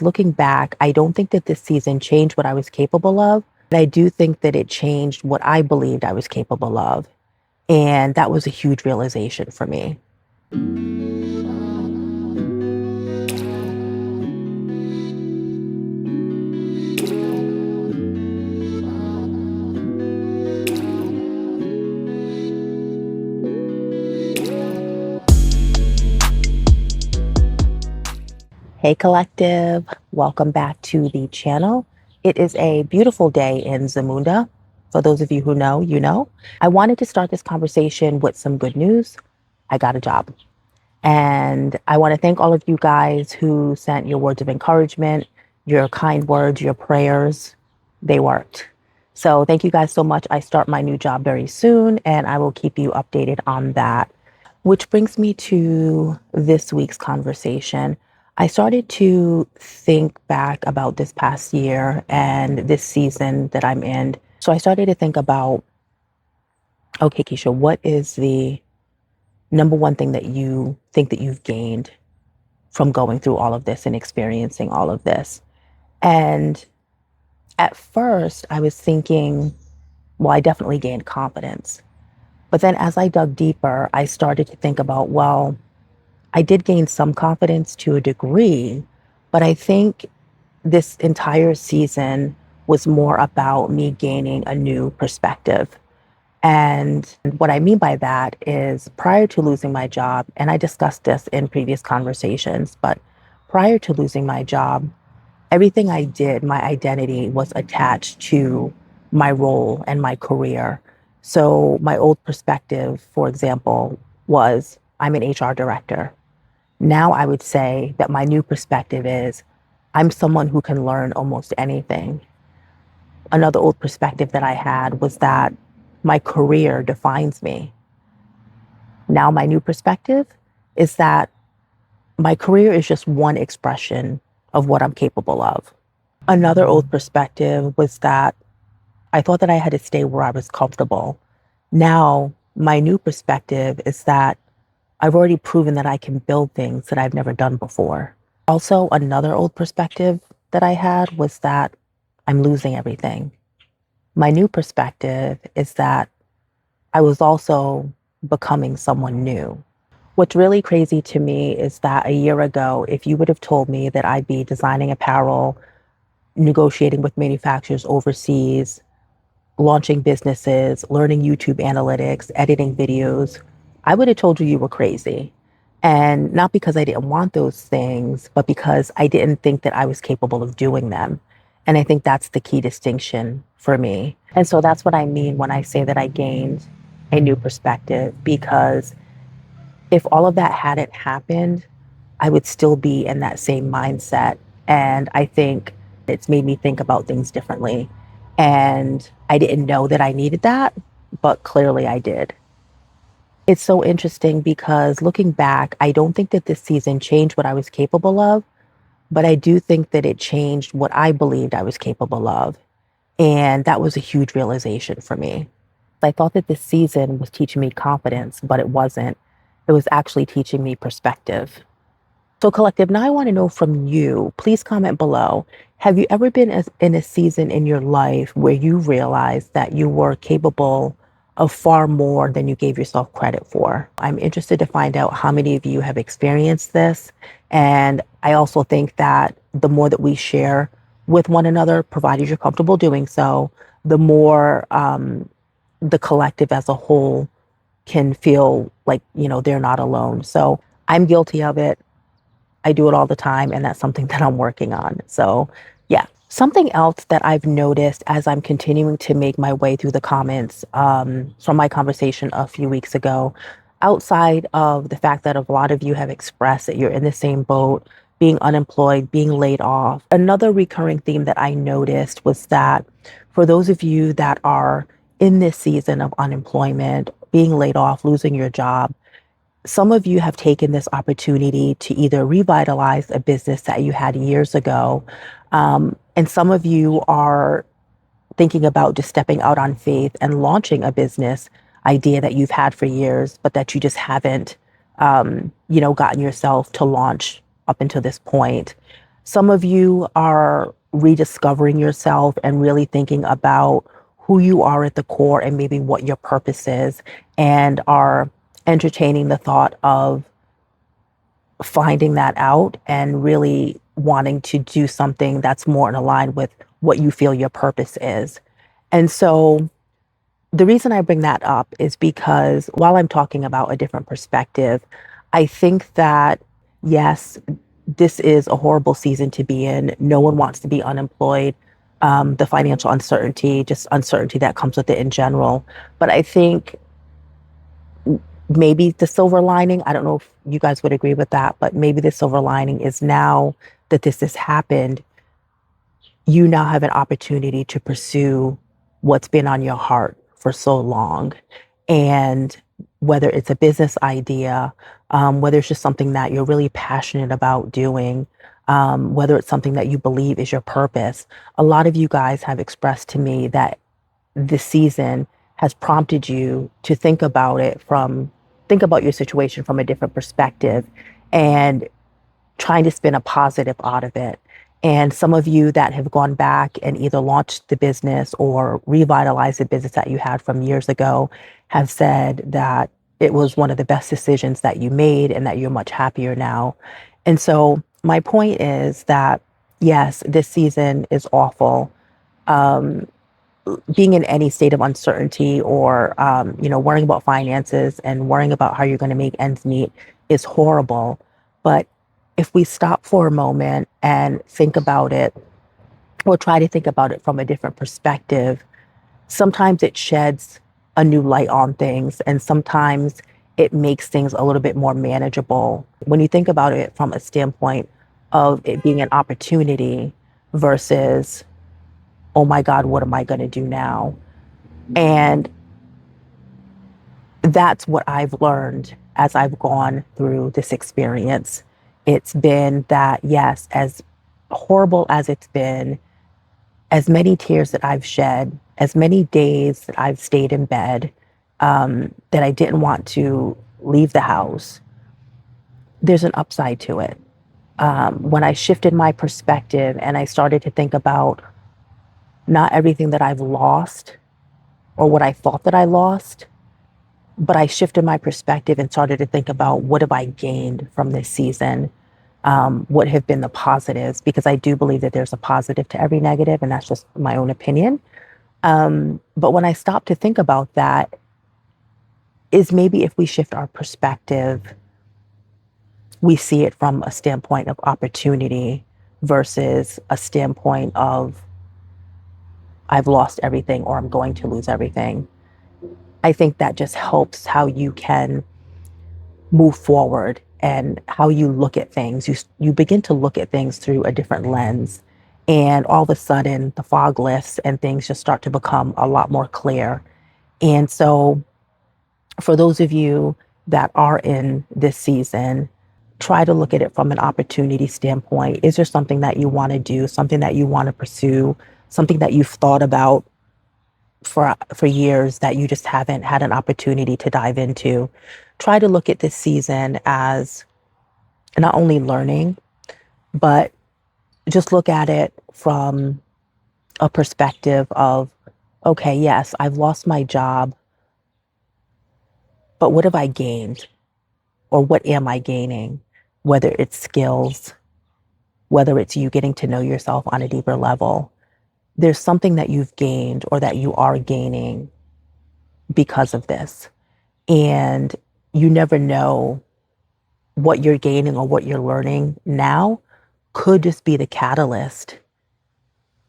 Looking back, I don't think that this season changed what I was capable of, but I do think that it changed what I believed I was capable of. And that was a huge realization for me. Hey, Collective. Welcome back to the channel. It is a beautiful day in Zamunda. For those of you who know, you know. I wanted to start this conversation with some good news. I got a job. And I want to thank all of you guys who sent your words of encouragement, your kind words, your prayers. They worked. So thank you guys so much. I start my new job very soon, and I will keep you updated on that. Which brings me to this week's conversation. I started to think back about this past year and this season that I'm in. So I started to think about, okay, Keisha, what is the number one thing that you think that you've gained from going through all of this and experiencing all of this? And at first, I was thinking, well, I definitely gained confidence. But then as I dug deeper, I started to think about, well, I did gain some confidence to a degree, but I think this entire season was more about me gaining a new perspective. And what I mean by that is prior to losing my job, and I discussed this in previous conversations, but prior to losing my job, everything I did, my identity was attached to my role and my career. So my old perspective, for example, was I'm an HR director. Now I would say that my new perspective is I'm someone who can learn almost anything. Another old perspective that I had was that my career defines me. Now my new perspective is that my career is just one expression of what I'm capable of. Another old perspective was that I thought that I had to stay where I was comfortable. Now my new perspective is that I've already proven that I can build things that I've never done before. Also, another old perspective that I had was that I'm losing everything. My new perspective is that I was also becoming someone new. What's really crazy to me is that a year ago, if you would have told me that I'd be designing apparel, negotiating with manufacturers overseas, launching businesses, learning YouTube analytics, editing videos, I would have told you you were crazy. And not because I didn't want those things, but because I didn't think that I was capable of doing them. And I think that's the key distinction for me. And so that's what I mean when I say that I gained a new perspective, because if all of that hadn't happened, I would still be in that same mindset. And I think it's made me think about things differently. And I didn't know that I needed that, but clearly I did. It's so interesting because looking back, I don't think that this season changed what I was capable of, but I do think that it changed what I believed I was capable of. And that was a huge realization for me. I thought that this season was teaching me confidence, but it wasn't. It was actually teaching me perspective. So, Collective, now I want to know from you, please comment below. Have you ever been in a season in your life where you realized that you were capable of far more than you gave yourself credit for? I'm interested to find out how many of you have experienced this. And I also think that the more that we share with one another, provided you're comfortable doing so, the more the collective as a whole can feel like, they're not alone. So I'm guilty of it. I do it all the time, and that's something that I'm working on. So, yeah. Something else that I've noticed as I'm continuing to make my way through the comments from my conversation a few weeks ago, outside of the fact that a lot of you have expressed that you're in the same boat, being unemployed, being laid off, another recurring theme that I noticed was that for those of you that are in this season of unemployment, being laid off, losing your job, some of you have taken this opportunity to either revitalize a business that you had years ago, and some of you are thinking about just stepping out on faith and launching a business idea that you've had for years, but that you just haven't, gotten yourself to launch up until this point. Some of you are rediscovering yourself and really thinking about who you are at the core and maybe what your purpose is, and are entertaining the thought of finding that out and really wanting to do something that's more in line with what you feel your purpose is. And so the reason I bring that up is because while I'm talking about a different perspective, I think that, yes, this is a horrible season to be in. No one wants to be unemployed. The financial uncertainty, just uncertainty that comes with it in general. But I think maybe the silver lining, I don't know if you guys would agree with that, but maybe the silver lining is now that this has happened, you now have an opportunity to pursue what's been on your heart for so long. And whether it's a business idea, whether it's just something that you're really passionate about doing, whether it's something that you believe is your purpose, a lot of you guys have expressed to me that this season has prompted you to think about your situation from a different perspective and trying to spin a positive out of it. And some of you that have gone back and either launched the business or revitalized the business that you had from years ago have said that it was one of the best decisions that you made and that you're much happier now. And so my point is that, yes, this season is awful. Um, Being in any state of uncertainty or, worrying about finances and worrying about how you're going to make ends meet is horrible. But if we stop for a moment and think about it, or try to think about it from a different perspective, sometimes it sheds a new light on things, and sometimes it makes things a little bit more manageable. When you think about it from a standpoint of it being an opportunity versus, oh my God, what am I going to do now? And that's what I've learned as I've gone through this experience. It's been that, yes, as horrible as it's been, as many tears that I've shed, as many days that I've stayed in bed, that I didn't want to leave the house, there's an upside to it. When I shifted my perspective and I started to think about not everything that I've lost or what I thought that I lost, but I shifted my perspective and started to think about what have I gained from this season? What have been the positives? Because I do believe that there's a positive to every negative, and that's just my own opinion. But when I stop to think about that, is maybe if we shift our perspective, we see it from a standpoint of opportunity versus a standpoint of I've lost everything or I'm going to lose everything. I think that just helps how you can move forward and how you look at things. You begin to look at things through a different lens, and all of a sudden the fog lifts and things just start to become a lot more clear. And so for those of you that are in this season, try to look at it from an opportunity standpoint. Is there something that you want to do, something that you want to pursue, something that you've thought about for years that you just haven't had an opportunity to dive into? Try to look at this season as not only learning, but just look at it from a perspective of, okay, yes, I've lost my job, but what have I gained? Or what am I gaining? Whether it's skills, whether it's you getting to know yourself on a deeper level, there's something that you've gained or that you are gaining because of this. And you never know what you're gaining or what you're learning now could just be the catalyst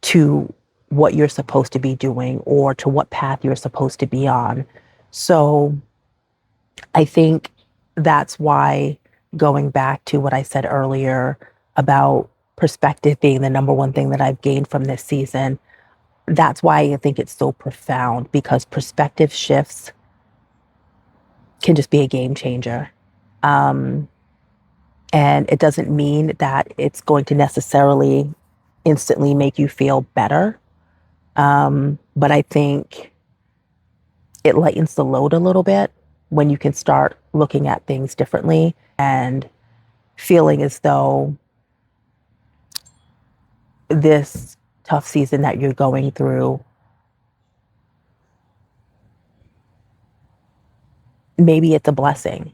to what you're supposed to be doing or to what path you're supposed to be on. So I think that's why, going back to what I said earlier about perspective being the number one thing that I've gained from this season, that's why I think it's so profound, because perspective shifts can just be a game changer. Um, and it doesn't mean that it's going to necessarily instantly make you feel better. But I think it lightens the load a little bit when you can start looking at things differently and feeling as though this tough season that you're going through, maybe it's a blessing.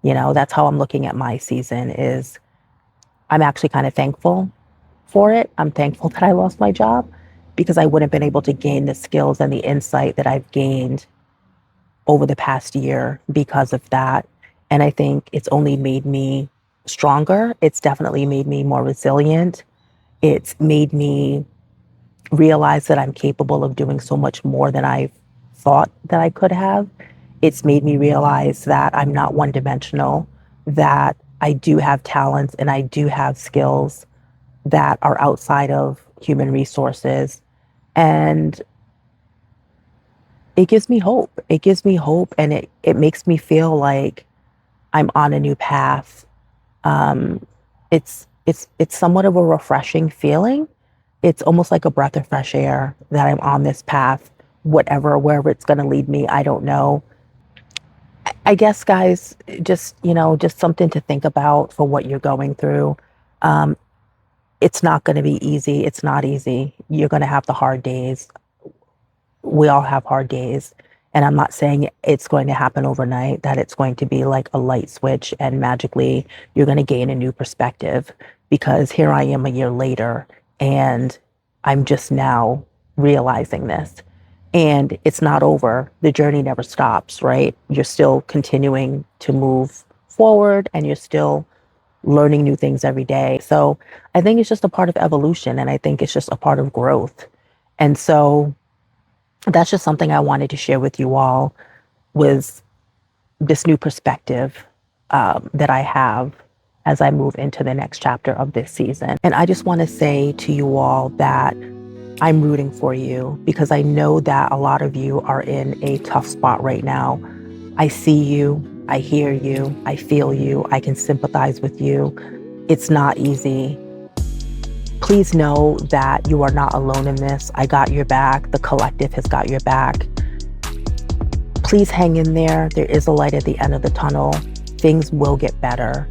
That's how I'm looking at my season. Is I'm actually kind of thankful for it. I'm thankful that I lost my job because I wouldn't have been able to gain the skills and the insight that I've gained over the past year because of that. And I think it's only made me stronger. It's definitely made me more resilient. It's made me realize that I'm capable of doing so much more than I thought that I could have. It's made me realize that I'm not one dimensional, that I do have talents and I do have skills that are outside of human resources. And it gives me hope. It gives me hope, and it makes me feel like I'm on a new path. Um, it's somewhat of a refreshing feeling. It's almost like a breath of fresh air that I'm on this path, wherever it's going to lead me. I don't know. I guess, guys, just something to think about for what you're going through. Um, it's not going to be easy. It's not easy. You're going to have the hard days. We all have hard days. And I'm not saying it's going to happen overnight, that it's going to be like a light switch and magically you're going to gain a new perspective, because here I am a year later and I'm just now realizing this. And it's not over. The journey never stops, right? You're still continuing to move forward and you're still learning new things every day. So I think it's just a part of evolution, and I think it's just a part of growth. And so that's just something I wanted to share with you all, with this new perspective that I have as I move into the next chapter of this season. And I just want to say to you all that I'm rooting for you, because I know that a lot of you are in a tough spot right now. I see you, I hear you, I feel you, I can sympathize with you. It's not easy. Please know that you are not alone in this. I got your back. The collective has got your back. Please hang in there. There is a light at the end of the tunnel. Things will get better.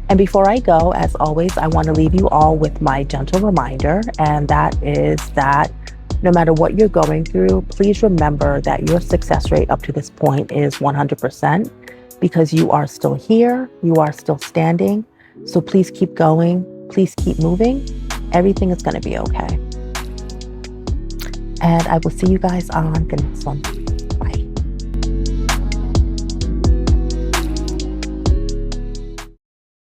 And before I go, as always, I want to leave you all with my gentle reminder, and that is that no matter what you're going through, please remember that your success rate up to this point is 100%, because you are still here, you are still standing. So please keep going, please keep moving. Everything is going to be okay. And I will see you guys on the next one.